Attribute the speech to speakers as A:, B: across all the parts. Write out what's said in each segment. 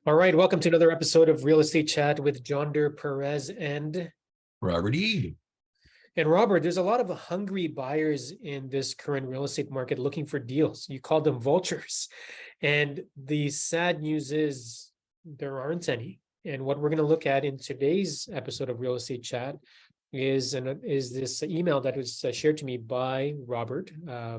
A: All right, welcome to another episode of Real Estate Chat with Jonder Perez
B: Robert E.
A: and Robert. There's a lot of hungry buyers in this current real estate market looking for deals. You call them vultures. And the sad news is there aren't any. And what we're going to look at in today's episode of Real Estate Chat is this email that was shared to me by Robert,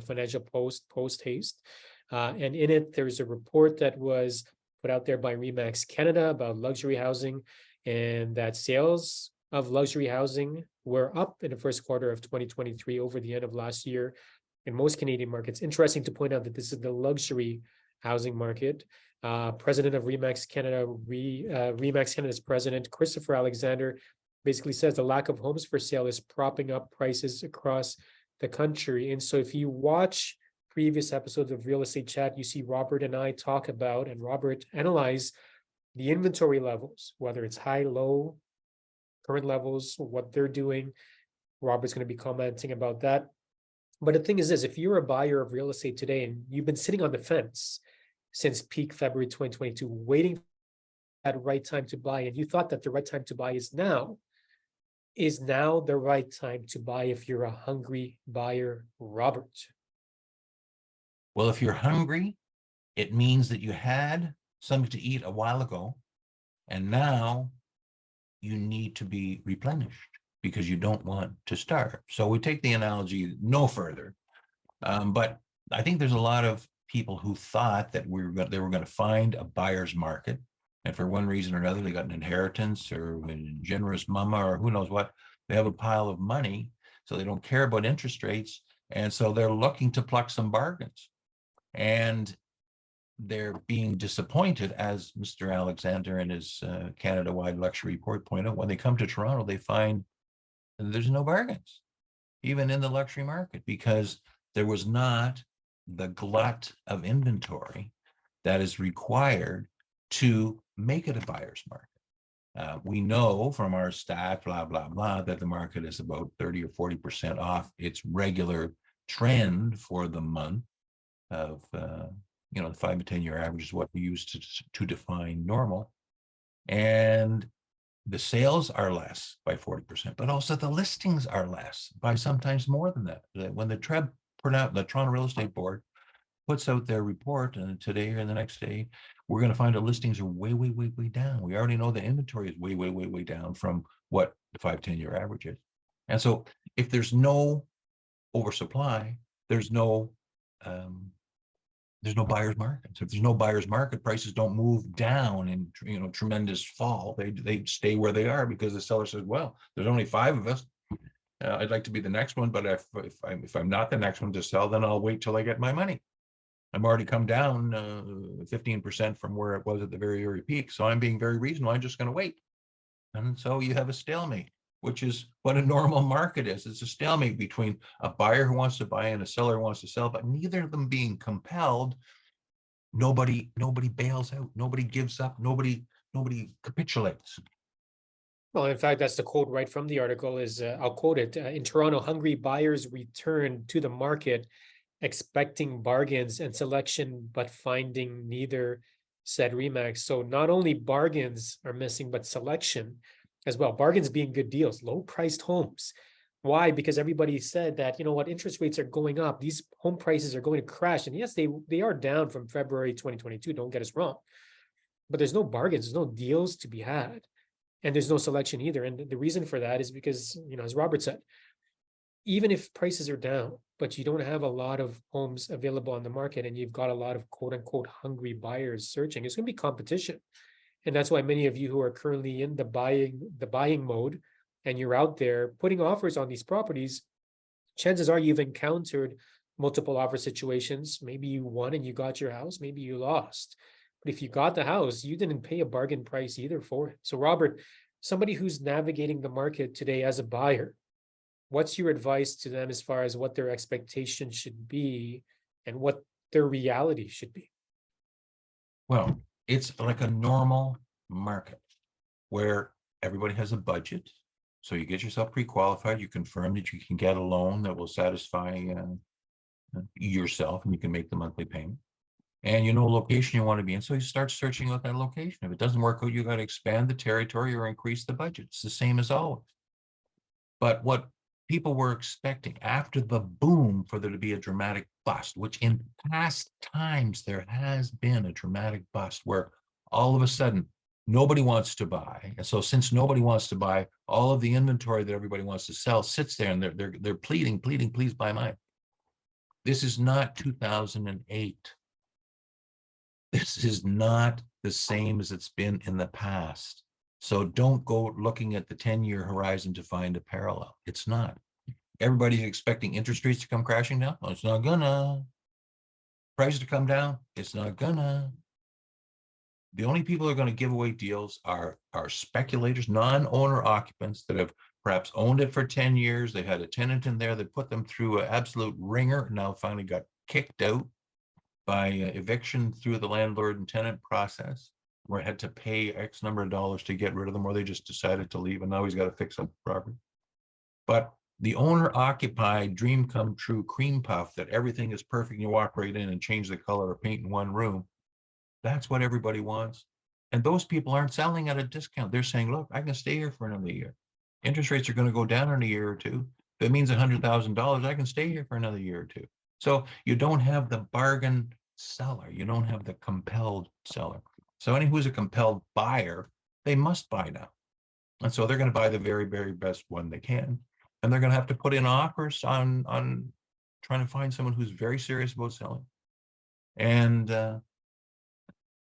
A: Financial Post Haste. And in it, there's a report that was put out there by ReMax Canada about luxury housing, and that sales of luxury housing were up in the first quarter of 2023 over the end of last year in most Canadian markets. Interesting to point out that this is the luxury housing market. President of ReMax Canada, ReMax Canada's president, Christopher Alexander, basically says the lack of homes for sale is propping up prices across the country. And so if you watch previous episodes of Real Estate Chat, you see Robert and I talk about, and Robert analyze the inventory levels, whether it's high, low, current levels, what they're doing. Robert's going to be commenting about that. But the thing is this, if you're a buyer of real estate today and you've been sitting on the fence since peak February 2022, waiting for that right time to buy, and you thought that the right time to buy is now the right time to buy if you're a hungry buyer, Robert?
B: Well, if you're hungry, it means that you had something to eat a while ago, and now you need to be replenished because you don't want to starve. So we take the analogy no further. But I think there's a lot of people who thought that they were going to find a buyer's market. And for one reason or another, they got an inheritance or a generous mama or who knows what. They have a pile of money, so they don't care about interest rates. And so they're looking to pluck some bargains. And they're being disappointed, as Mr. Alexander in his Canada-wide luxury report point out. When they come to Toronto, they find there's no bargains, even in the luxury market, because there was not the glut of inventory that is required to make it a buyer's market. We know from our stat, blah, blah, blah, that the market is about 30 or 40% off its regular trend for the month of, the 5 to 10 year average is what we use to define normal. And the sales are less by 40%, but also the listings are less by sometimes more than that. When the TREB put out, the Toronto Real Estate Board puts out their report, and today or the next day, we're going to find that listings are way, way, way, way down. We already know the inventory is way, way, way, way down from what the 5-10 year average is. And so if there's no oversupply, there's no buyer's market. So if there's no buyer's market, prices don't move down in tremendous fall. They stay where they are because the seller says, well, there's only 5 of us. I'd like to be the next one, but if I'm not the next one to sell, then I'll wait till I get my money. I'm already come down 15% from where it was at the very early peak. So I'm being very reasonable. I'm just going to wait. And so you have a stalemate, which is what a normal market is. It's a stalemate between a buyer who wants to buy and a seller who wants to sell, but neither of them being compelled. Nobody bails out. Nobody gives up. Nobody capitulates.
A: Well, in fact, that's the quote right from the article is, I'll quote it, in Toronto, hungry buyers return to the market expecting bargains and selection, but finding neither, said ReMax. So not only bargains are missing, but selection as well. Bargains being good deals, low priced homes. Why? Because everybody said that, you know what, interest rates are going up. These home prices are going to crash. And yes, they are down from February 2022. Don't get us wrong. But there's no bargains, there's no deals to be had. And there's no selection either. And the reason for that is because, as Robert said, even if prices are down, but you don't have a lot of homes available on the market and you've got a lot of quote unquote hungry buyers searching, it's going to be competition. And that's why many of you who are currently in the buying mode and you're out there putting offers on these properties, chances are you've encountered multiple offer situations. Maybe you won and you got your house, maybe you lost. But if you got the house, you didn't pay a bargain price either for it. So Robert, somebody who's navigating the market today as a buyer, what's your advice to them as far as what their expectations should be and what their reality should be?
B: Well, it's like a normal market where everybody has a budget. So you get yourself pre-qualified, you confirm that you can get a loan that will satisfy yourself and you can make the monthly payment. and you know location you want to be in. So you start searching out that location. If it doesn't work out, you got to expand the territory or increase the budget. It's the same as always. But what people were expecting after the boom for there to be a dramatic bust, which in past times there has been a dramatic bust where all of a sudden nobody wants to buy. And so since nobody wants to buy, all of the inventory that everybody wants to sell sits there and they're pleading, please buy mine. This is not 2008. This is not the same as it's been in the past. So don't go looking at the 10-year horizon to find a parallel. It's not. Everybody's expecting interest rates to come crashing down. Well, it's not gonna. Prices to come down. It's not gonna. The only people who are going to give away deals are speculators, non-owner occupants that have perhaps owned it for 10 years. They had a tenant in there that put them through an absolute ringer, and now finally got kicked out by eviction through the landlord and tenant process, where had to pay X number of dollars to get rid of them, or they just decided to leave, and now he's got to fix up the property. But the owner occupied dream come true cream puff that everything is perfect, you walk right in and change the color of paint in one room, that's what everybody wants. And those people aren't selling at a discount. They're saying, look, I can stay here for another year. Interest rates are going to go down in a year or two. That means $100,000. I can stay here for another year or two. So you don't have the bargain seller. You don't have the compelled seller. So anyone who's a compelled buyer, they must buy now. And so they're going to buy the very, very best one they can. And they're going to have to put in offers on trying to find someone who's very serious about selling. And,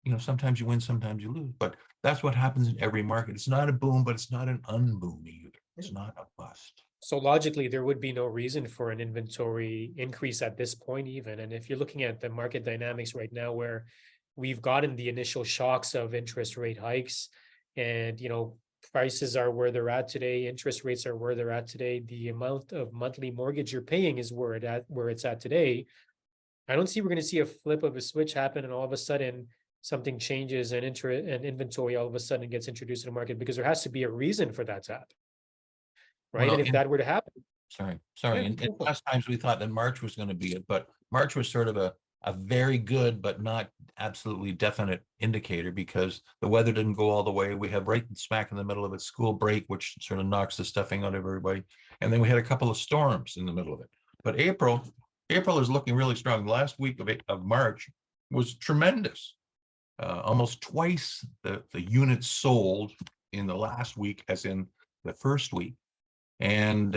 B: you know, sometimes you win, sometimes you lose, but that's what happens in every market. It's not a boom, but it's not an unboom either. It's not a bust.
A: So logically, there would be no reason for an inventory increase at this point even. And if you're looking at the market dynamics right now, where we've gotten the initial shocks of interest rate hikes and, you know, prices are where they're at today, interest rates are where they're at today, the amount of monthly mortgage you're paying is where it's at today. I don't see we're going to see a flip of a switch happen and all of a sudden something changes and inventory all of a sudden gets introduced to the market, because there has to be a reason for that to happen. Right.
B: Well,
A: And if that were to happen,
B: sorry.
A: yeah,
B: In past times we thought that March was going to be it, but March was sort of a very good, but not absolutely definite indicator because the weather didn't go all the way. We have right smack in the middle of it, school break, which sort of knocks the stuffing out of everybody. And then we had a couple of storms in the middle of it. But April is looking really strong. The last week of March was tremendous. Almost twice the units sold in the last week as in the first week. And,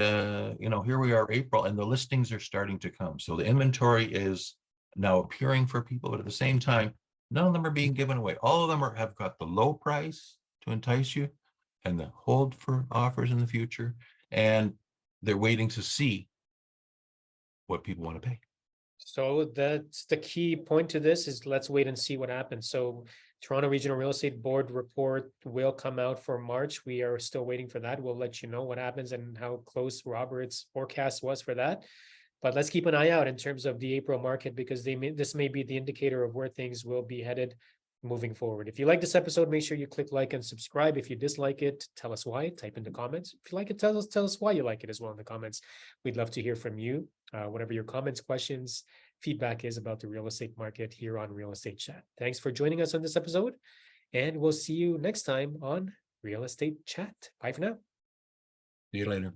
B: you know, here we are, April, and the listings are starting to come. So the inventory is now appearing for people, but at the same time, none of them are being given away. All of them have got the low price to entice you and the hold for offers in the future. And they're waiting to see what people want to pay.
A: so that's the key point to this is let's wait and see what happens. So Toronto Regional Real Estate Board report will come out for March. We are still waiting for that. We'll let you know what happens and how close Robert's forecast was for that. But let's keep an eye out in terms of the April market, because this may be the indicator of where things will be headed moving forward. If you like this episode, make sure you click like and subscribe. If you dislike it, tell us why. Type in the comments. If you like it, tell us why you like it as well in the comments. We'd love to hear from you. Whatever your comments, questions, feedback is about the real estate market here on Real Estate Chat. Thanks for joining us on this episode, and we'll see you next time on Real Estate Chat. Bye for now.
B: See you later.